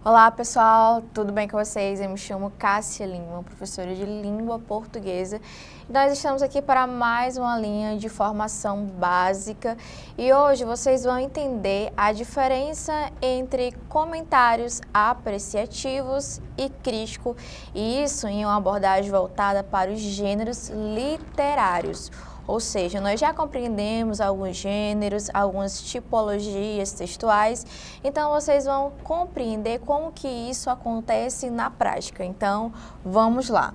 Olá pessoal, tudo bem com vocês? Eu me chamo Cássia Lima, professora de língua portuguesa, e nós estamos aqui para mais uma linha de formação básica e hoje vocês vão entender a diferença entre comentários apreciativos e crítico, e isso em uma abordagem voltada para os gêneros literários. Ou seja, nós já compreendemos alguns gêneros, algumas tipologias textuais, então vocês vão compreender como que isso acontece na prática. Então, vamos lá.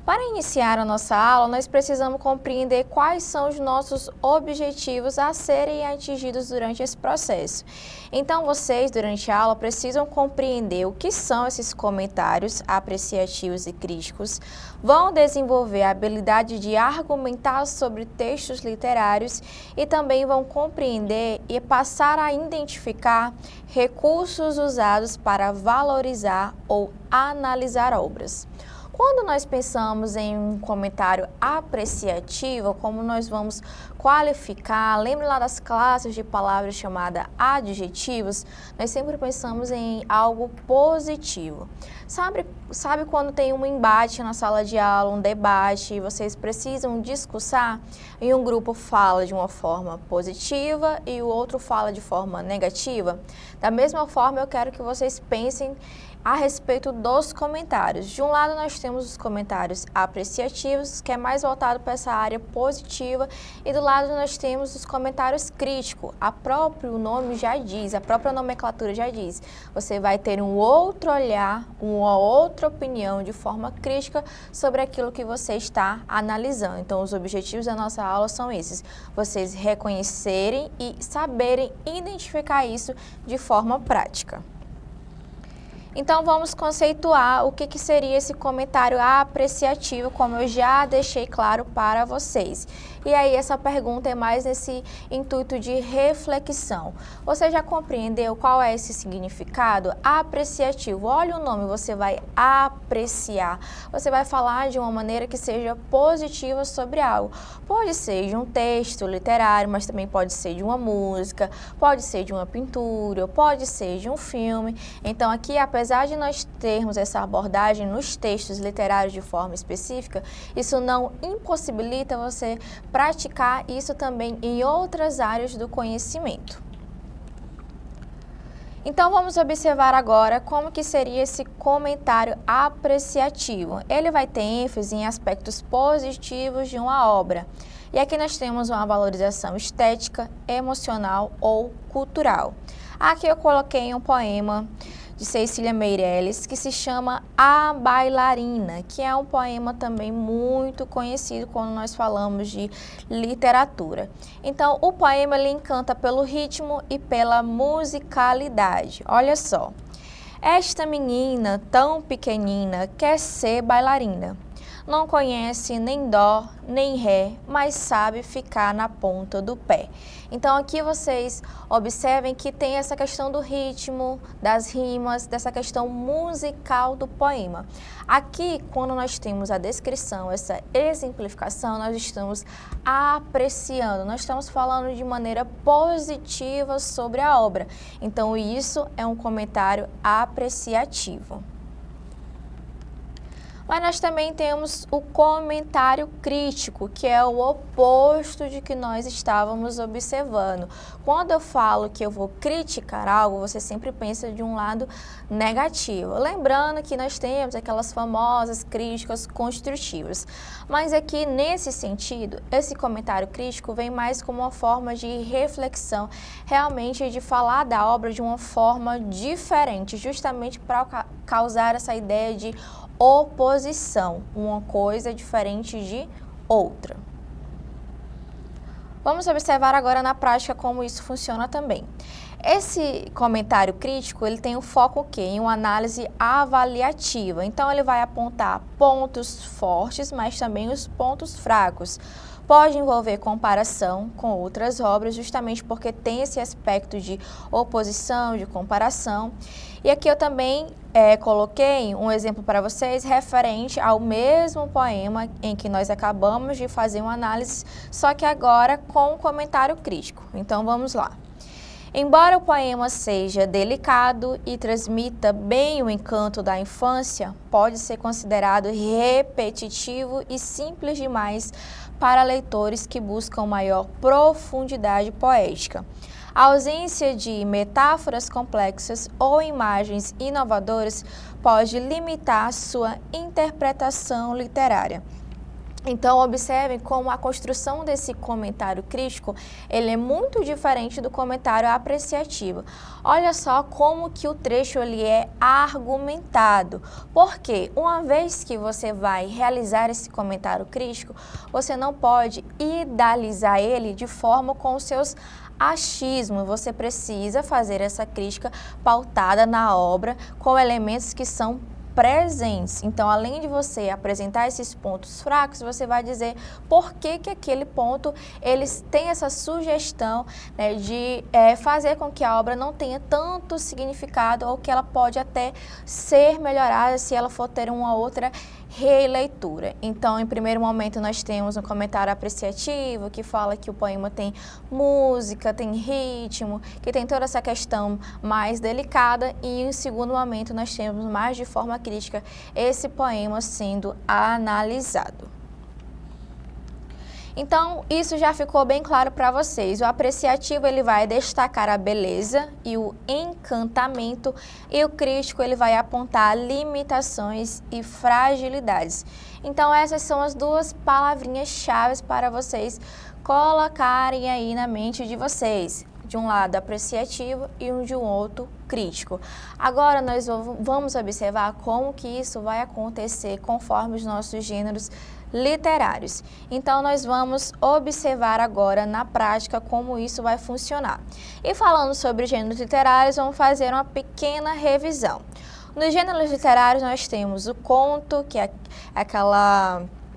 Para iniciar a nossa aula, nós precisamos compreender quais são os nossos objetivos a serem atingidos durante esse processo. Então, vocês, durante a aula, precisam compreender o que são esses comentários apreciativos e críticos, vão desenvolver a habilidade de argumentar sobre textos literários e também vão compreender e passar a identificar recursos usados para valorizar ou analisar obras. Quando nós pensamos em um comentário apreciativo, como nós vamos qualificar, lembra lá das classes de palavras chamadas adjetivos, nós sempre pensamos em algo positivo. Sabe quando tem um embate na sala de aula, um debate, e vocês precisam discursar e um grupo fala de uma forma positiva e o outro fala de forma negativa? Da mesma forma, eu quero que vocês pensem a respeito dos comentários. De um lado nós temos os comentários apreciativos, que é mais voltado para essa área positiva, e do lado nós temos os comentários críticos. O próprio nome já diz, a própria nomenclatura já diz. Você vai ter um outro olhar, uma outra opinião de forma crítica sobre aquilo que você está analisando. Então, os objetivos da nossa aula são esses: vocês reconhecerem e saberem identificar isso de forma prática. Então, vamos conceituar o que seria esse comentário apreciativo, como eu já deixei claro para vocês. E aí, essa pergunta é mais nesse intuito de reflexão. Você já compreendeu qual é esse significado? Apreciativo. Olha o nome, você vai apreciar. Você vai falar de uma maneira que seja positiva sobre algo. Pode ser de um texto literário, mas também pode ser de uma música, pode ser de uma pintura, pode ser de um filme. Então, aqui, apesar de nós termos essa abordagem nos textos literários de forma específica, isso não impossibilita você praticar isso também em outras áreas do conhecimento. Então, vamos observar agora como que seria esse comentário apreciativo. Ele vai ter ênfase em aspectos positivos de uma obra. E aqui nós temos uma valorização estética, emocional ou cultural. Aqui eu coloquei um poema de Cecília Meirelles, que se chama A Bailarina, que é um poema também muito conhecido quando nós falamos de literatura. Então, o poema ele encanta pelo ritmo e pela musicalidade. Olha só. Esta menina tão pequenina quer ser bailarina. Não conhece nem dó, nem ré, mas sabe ficar na ponta do pé. Então, aqui vocês observem que tem essa questão do ritmo, das rimas, dessa questão musical do poema. Aqui, quando nós temos a descrição, essa exemplificação, nós estamos apreciando, nós estamos falando de maneira positiva sobre a obra. Então, isso é um comentário apreciativo. Mas nós também temos o comentário crítico, que é o oposto de que nós estávamos observando. Quando eu falo que eu vou criticar algo, você sempre pensa de um lado negativo. Lembrando que nós temos aquelas famosas críticas construtivas. Mas aqui, nesse sentido, esse comentário crítico vem mais como uma forma de reflexão, realmente de falar da obra de uma forma diferente, justamente para causar essa ideia de oposição, uma coisa diferente de outra. Vamos observar agora na prática como isso funciona também. Esse comentário crítico, ele tem o foco o quê? Em uma análise avaliativa. Então, ele vai apontar pontos fortes, mas também os pontos fracos. Pode envolver comparação com outras obras, justamente porque tem esse aspecto de oposição, de comparação. E aqui eu também coloquei um exemplo para vocês referente ao mesmo poema em que nós acabamos de fazer uma análise, só que agora com um comentário crítico. Então, vamos lá. Embora o poema seja delicado e transmita bem o encanto da infância, pode ser considerado repetitivo e simples demais para leitores que buscam maior profundidade poética. A ausência de metáforas complexas ou imagens inovadoras pode limitar sua interpretação literária. Então, observem como a construção desse comentário crítico, ele é muito diferente do comentário apreciativo. Olha só como que o trecho ele é argumentado. Porque uma vez que você vai realizar esse comentário crítico, você não pode idealizar ele de forma com os seus achismos. Você precisa fazer essa crítica pautada na obra com elementos que são presentes. Então, além de você apresentar esses pontos fracos, você vai dizer por que aquele ponto eles têm essa sugestão, né, de fazer com que a obra não tenha tanto significado ou que ela pode até ser melhorada se ela for ter uma outra releitura. Então, em primeiro momento, nós temos um comentário apreciativo que fala que o poema tem música, tem ritmo, que tem toda essa questão mais delicada, e em segundo momento nós temos mais de forma crítica esse poema sendo analisado. Então, isso já ficou bem claro para vocês. O apreciativo ele vai destacar a beleza e o encantamento, e o crítico ele vai apontar limitações e fragilidades. Então, essas são as duas palavrinhas-chave para vocês colocarem aí na mente de vocês. De um lado apreciativo e de um outro crítico. Agora nós vamos observar como que isso vai acontecer conforme os nossos gêneros literários. Então nós vamos observar agora na prática como isso vai funcionar. E falando sobre gêneros literários, vamos fazer uma pequena revisão. Nos gêneros literários nós temos o conto, que é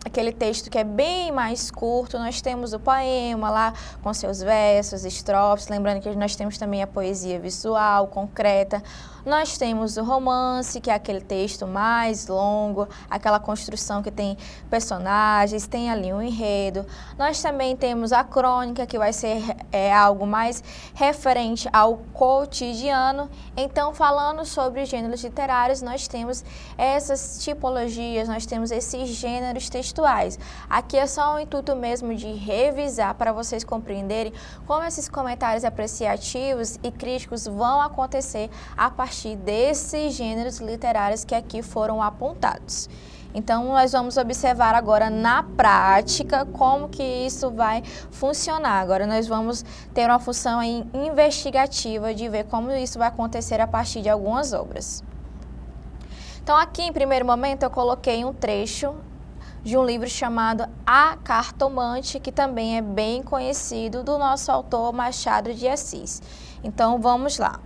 aquele texto que é bem mais curto. Nós temos o poema lá com seus versos, estrofes, lembrando que nós temos também a poesia visual, concreta. Nós temos o romance, que é aquele texto mais longo, aquela construção que tem personagens, tem ali um enredo. Nós também temos a crônica, que vai ser algo mais referente ao cotidiano. Então, falando sobre gêneros literários, nós temos essas tipologias, nós temos esses gêneros textuais. Aqui é só um intuito mesmo de revisar para vocês compreenderem como esses comentários apreciativos e críticos vão acontecer a partir desses gêneros literários que aqui foram apontados. Então, nós vamos observar agora na prática como que isso vai funcionar. Agora, nós vamos ter uma função aí investigativa de ver como isso vai acontecer a partir de algumas obras. Então, aqui, em primeiro momento, eu coloquei um trecho de um livro chamado A Cartomante, que também é bem conhecido, do nosso autor Machado de Assis. Então, vamos lá.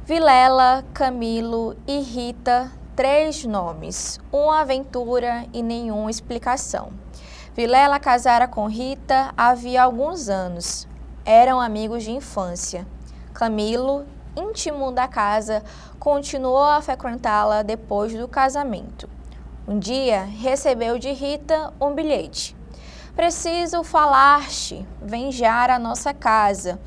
Vilela, Camilo e Rita, 3 nomes, uma aventura e nenhuma explicação. Vilela casara com Rita havia alguns anos. Eram amigos de infância. Camilo, íntimo da casa, continuou a frequentá-la depois do casamento. Um dia, recebeu de Rita um bilhete. Preciso falar-te, vem já à nossa casa.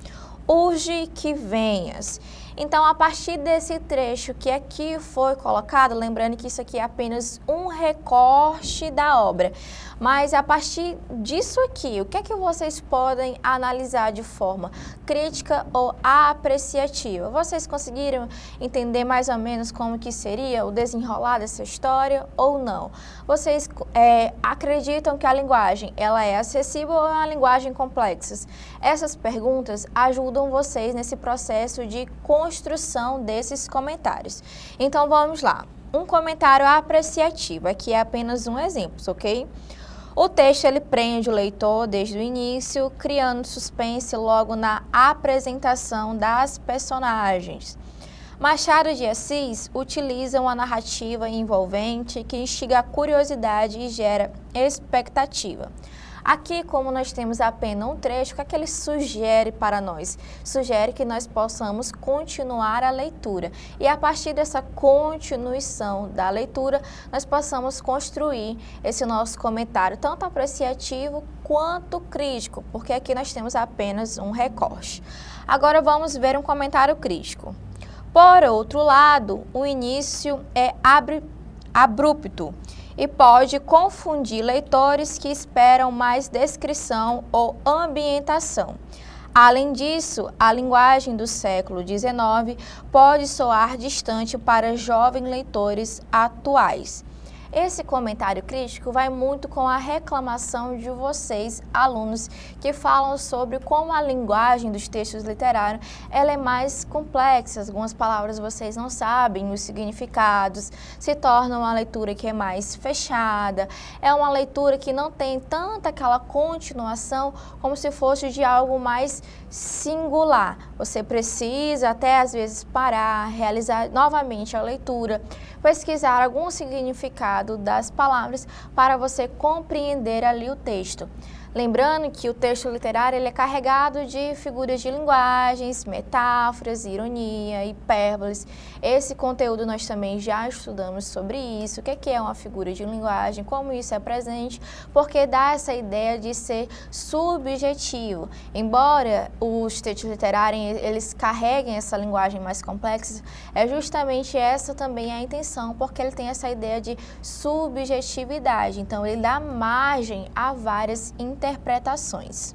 Urge que venhas. Então, a partir desse trecho que aqui foi colocado, lembrando que isso aqui é apenas um recorte da obra, mas a partir disso aqui, o que é que vocês podem analisar de forma crítica ou apreciativa? Vocês conseguiram entender mais ou menos como que seria o desenrolar dessa história ou não? Vocês acreditam que a linguagem ela é acessível ou é uma linguagem complexa? Essas perguntas ajudam vocês nesse processo de construção desses comentários. Então vamos lá. Um comentário apreciativo, aqui é apenas um exemplo, ok? O texto ele prende o leitor desde o início, criando suspense logo na apresentação das personagens. Machado de Assis utiliza uma narrativa envolvente que instiga a curiosidade e gera expectativa. Aqui, como nós temos apenas um trecho, o que é que ele sugere para nós? Sugere que nós possamos continuar a leitura e a partir dessa continuação da leitura, nós possamos construir esse nosso comentário, tanto apreciativo quanto crítico, porque aqui nós temos apenas um recorte. Agora vamos ver um comentário crítico. Por outro lado, o início é abrupto e pode confundir leitores que esperam mais descrição ou ambientação. Além disso, a linguagem do século XIX pode soar distante para jovens leitores atuais. Esse comentário crítico vai muito com a reclamação de vocês, alunos, que falam sobre como a linguagem dos textos literários ela é mais complexa. Algumas palavras vocês não sabem os significados, se torna uma leitura que é mais fechada, é uma leitura que não tem tanta aquela continuação como se fosse de algo mais singular. Você precisa até às vezes parar, realizar novamente a leitura, pesquisar algum significado das palavras para você compreender ali o texto. Lembrando que o texto literário ele é carregado de figuras de linguagens, metáforas, ironia, hipérboles. Esse conteúdo nós também já estudamos sobre isso, o que é uma figura de linguagem, como isso é presente, porque dá essa ideia de ser subjetivo. Embora os textos literários eles carreguem essa linguagem mais complexa, é justamente essa também a intenção, porque ele tem essa ideia de subjetividade. Então ele dá margem a várias interpretações.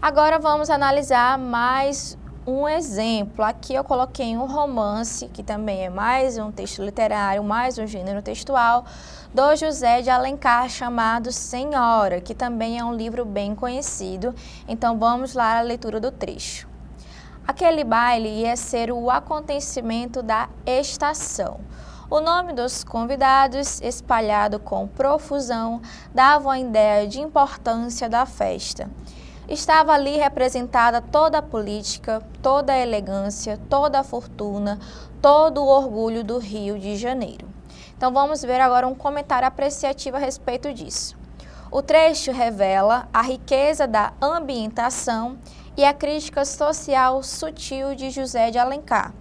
Agora vamos analisar mais um exemplo. Aqui eu coloquei um romance, que também é mais um texto literário, mais um gênero textual, do José de Alencar, chamado Senhora, que também é um livro bem conhecido. Então vamos lá à leitura do trecho. Aquele baile ia ser o acontecimento da estação. O nome dos convidados, espalhado com profusão, dava a ideia de importância da festa. Estava ali representada toda a política, toda a elegância, toda a fortuna, todo o orgulho do Rio de Janeiro. Então vamos ver agora um comentário apreciativo a respeito disso. O trecho revela a riqueza da ambientação e a crítica social sutil de José de Alencar.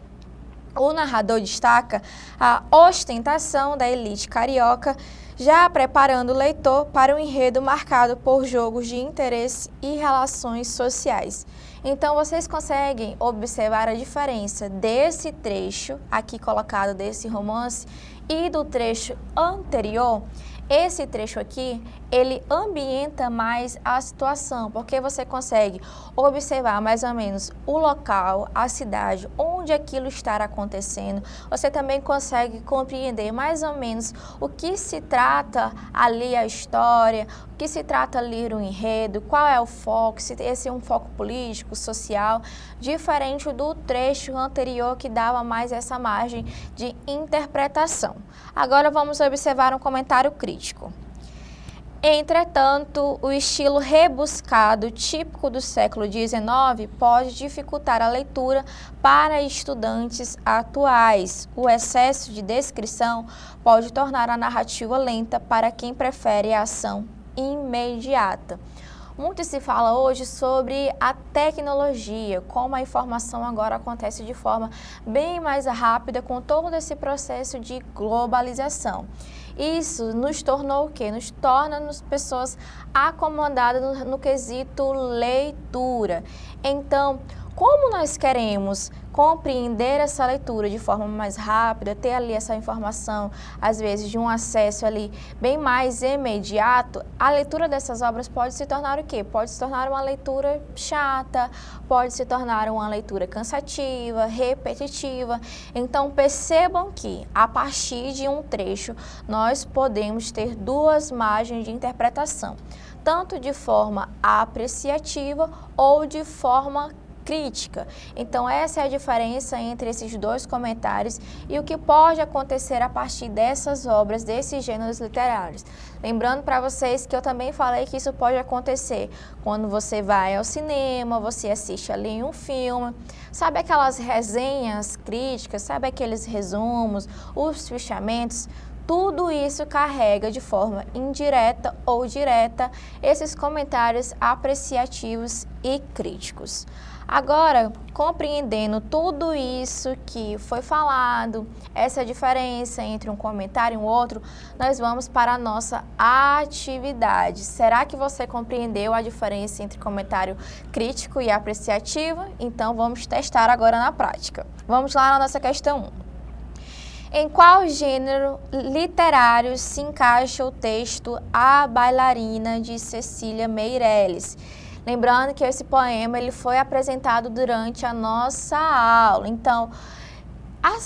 O narrador destaca a ostentação da elite carioca, já preparando o leitor para um enredo marcado por jogos de interesse e relações sociais. Então, vocês conseguem observar a diferença desse trecho, aqui colocado desse romance, e do trecho anterior. Esse trecho aqui, ele ambienta mais a situação, porque você consegue observar mais ou menos o local, a cidade, onde aquilo está acontecendo. Você também consegue compreender mais ou menos o que se trata ali a história, o que se trata ali o enredo, qual é o foco, se esse é um foco político, social, diferente do trecho anterior que dava mais essa margem de interpretação. Agora vamos observar um comentário crítico. Entretanto, o estilo rebuscado típico do século XIX pode dificultar a leitura para estudantes atuais. O excesso de descrição pode tornar a narrativa lenta para quem prefere a ação imediata. Muito se fala hoje sobre a tecnologia, como a informação agora acontece de forma bem mais rápida com todo esse processo de globalização. Isso nos tornou o quê? Nos torna-nos pessoas acomodadas no quesito leitura. Então, como nós queremos compreender essa leitura de forma mais rápida, ter ali essa informação, às vezes de um acesso ali bem mais imediato, a leitura dessas obras pode se tornar o quê? Pode se tornar uma leitura chata, pode se tornar uma leitura cansativa, repetitiva. Então percebam que a partir de um trecho nós podemos ter duas margens de interpretação, tanto de forma apreciativa ou de forma crítica. Então essa é a diferença entre esses dois comentários e o que pode acontecer a partir dessas obras, desses gêneros literários. Lembrando para vocês que eu também falei que isso pode acontecer quando você vai ao cinema, você assiste ali um filme, sabe aquelas resenhas críticas, sabe aqueles resumos, os fechamentos. tudo isso carrega de forma indireta ou direta esses comentários apreciativos e críticos. Agora, compreendendo tudo isso que foi falado, essa diferença entre um comentário e um outro, nós vamos para a nossa atividade. Será que você compreendeu a diferença entre comentário crítico e apreciativo? Então, vamos testar agora na prática. Vamos lá na nossa questão 1. Em qual gênero literário se encaixa o texto A Bailarina, de Cecília Meirelles? Lembrando que esse poema ele foi apresentado durante a nossa aula. Então,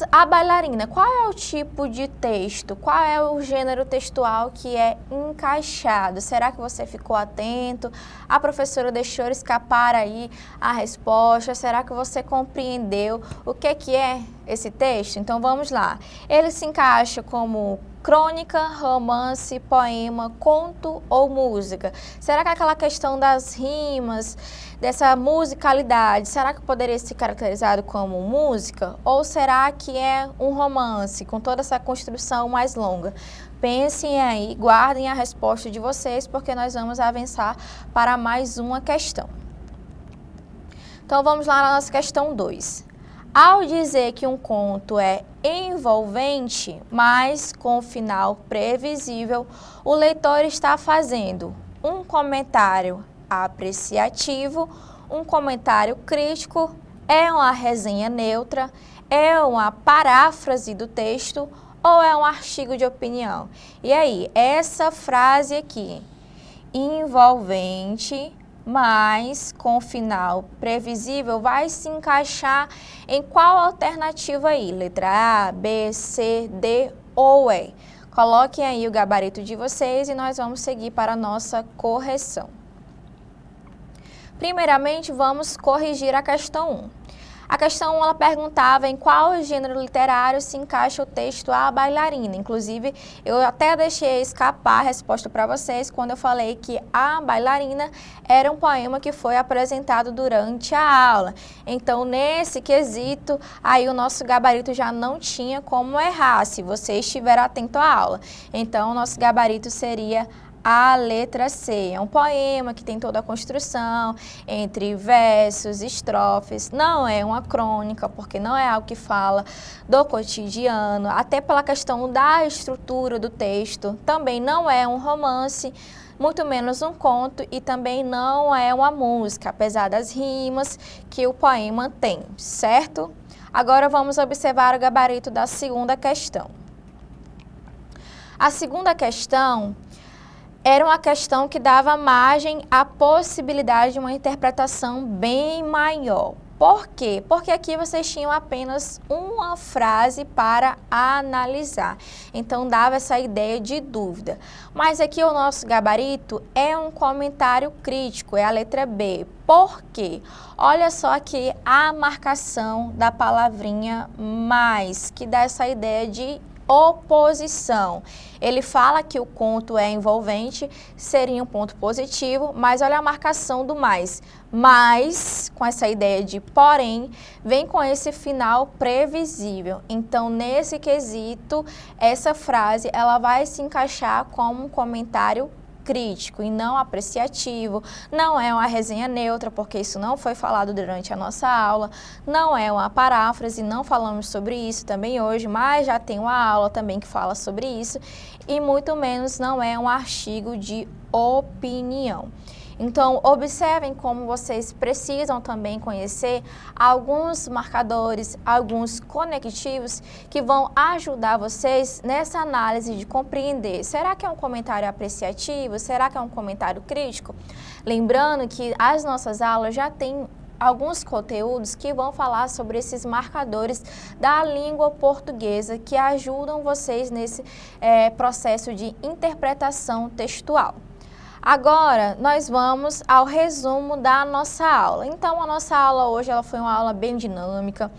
a bailarina, qual é o tipo de texto? Qual é o gênero textual que é encaixado? Será que você ficou atento? A professora deixou escapar aí a resposta? Será que você compreendeu o que é esse texto? Então, vamos lá. Ele se encaixa como crônica, romance, poema, conto ou música? Será que aquela questão das rimas, dessa musicalidade, será que poderia ser caracterizado como música? Ou será que é um romance com toda essa construção mais longa? Pensem aí, guardem a resposta de vocês, porque nós vamos avançar para mais uma questão. Então vamos lá na nossa questão 2. Ao dizer que um conto é envolvente, mas com final previsível, o leitor está fazendo um comentário apreciativo, um comentário crítico, é uma resenha neutra, é uma paráfrase do texto ou é um artigo de opinião? E aí, essa frase aqui, envolvente, mas com final previsível, vai se encaixar em qual alternativa aí? Letra A, B, C, D ou E? Coloquem aí o gabarito de vocês e nós vamos seguir para a nossa correção. Primeiramente, vamos corrigir a questão 1. A questão 1, ela perguntava em qual gênero literário se encaixa o texto A Bailarina. Inclusive, eu até deixei escapar a resposta para vocês quando eu falei que A Bailarina era um poema que foi apresentado durante a aula. Então, nesse quesito, aí o nosso gabarito já não tinha como errar, se você estiver atento à aula. Então, o nosso gabarito seria a letra C. É um poema que tem toda a construção entre versos, estrofes. Não é uma crônica, porque não é algo que fala do cotidiano, até pela questão da estrutura do texto. Também não é um romance, muito menos um conto, e também não é uma música, apesar das rimas que o poema tem, certo? Agora vamos observar o gabarito da segunda questão. A segunda questão era uma questão que dava margem à possibilidade de uma interpretação bem maior. Por quê? Porque aqui vocês tinham apenas uma frase para analisar. Então, dava essa ideia de dúvida. Mas aqui o nosso gabarito é um comentário crítico, é a letra B. Por quê? Olha só aqui a marcação da palavrinha mais, que dá essa ideia de oposição. Ele fala que o conto é envolvente, seria um ponto positivo, mas olha a marcação do mais. Mas, com essa ideia de porém, vem com esse final previsível. Então, nesse quesito, essa frase ela vai se encaixar como um comentário crítico e não apreciativo, não é uma resenha neutra, porque isso não foi falado durante a nossa aula, não é uma paráfrase, não falamos sobre isso também hoje, mas já tem uma aula também que fala sobre isso, e muito menos não é um artigo de opinião. Então, observem como vocês precisam também conhecer alguns marcadores, alguns conectivos que vão ajudar vocês nessa análise de compreender. Será que é um comentário apreciativo? Será que é um comentário crítico? Lembrando que as nossas aulas já têm alguns conteúdos que vão falar sobre esses marcadores da língua portuguesa que ajudam vocês nesse processo de interpretação textual. Agora, nós vamos ao resumo da nossa aula. Então, a nossa aula hoje ela foi uma aula bem dinâmica,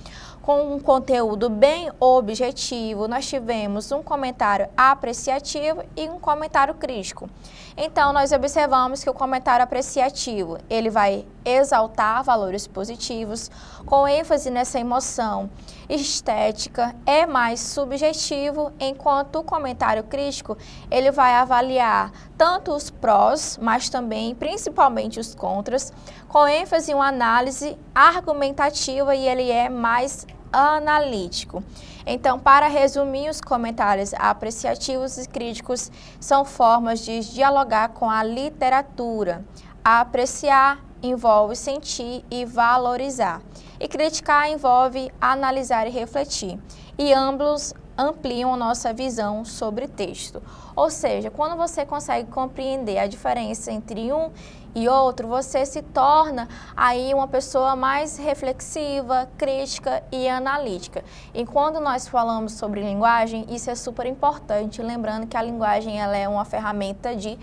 com um conteúdo bem objetivo. Nós tivemos um comentário apreciativo e um comentário crítico. Então, nós observamos que o comentário apreciativo, ele vai exaltar valores positivos, com ênfase nessa emoção estética, é mais subjetivo, enquanto o comentário crítico, ele vai avaliar tanto os prós, mas também, principalmente, os contras, com ênfase em uma análise argumentativa e ele é mais analítico. Então, para resumir, os comentários apreciativos e críticos são formas de dialogar com a literatura. Apreciar envolve sentir e valorizar, e criticar envolve analisar e refletir, e ambos ampliam a nossa visão sobre texto. Ou seja, quando você consegue compreender a diferença entre um e outro, você se torna aí uma pessoa mais reflexiva, crítica e analítica. E quando nós falamos sobre linguagem, isso é super importante, lembrando que a linguagem ela é uma ferramenta de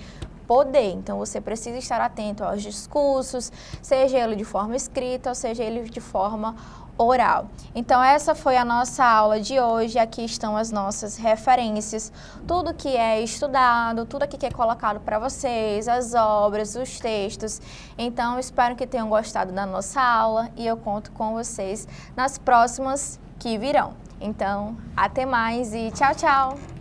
poder, então você precisa estar atento aos discursos, seja ele de forma escrita ou seja ele de forma oral. Então essa foi a nossa aula de hoje, aqui estão as nossas referências, tudo que é estudado, tudo aqui que é colocado para vocês, as obras, os textos. Então espero que tenham gostado da nossa aula e eu conto com vocês nas próximas que virão. Então até mais e tchau, tchau!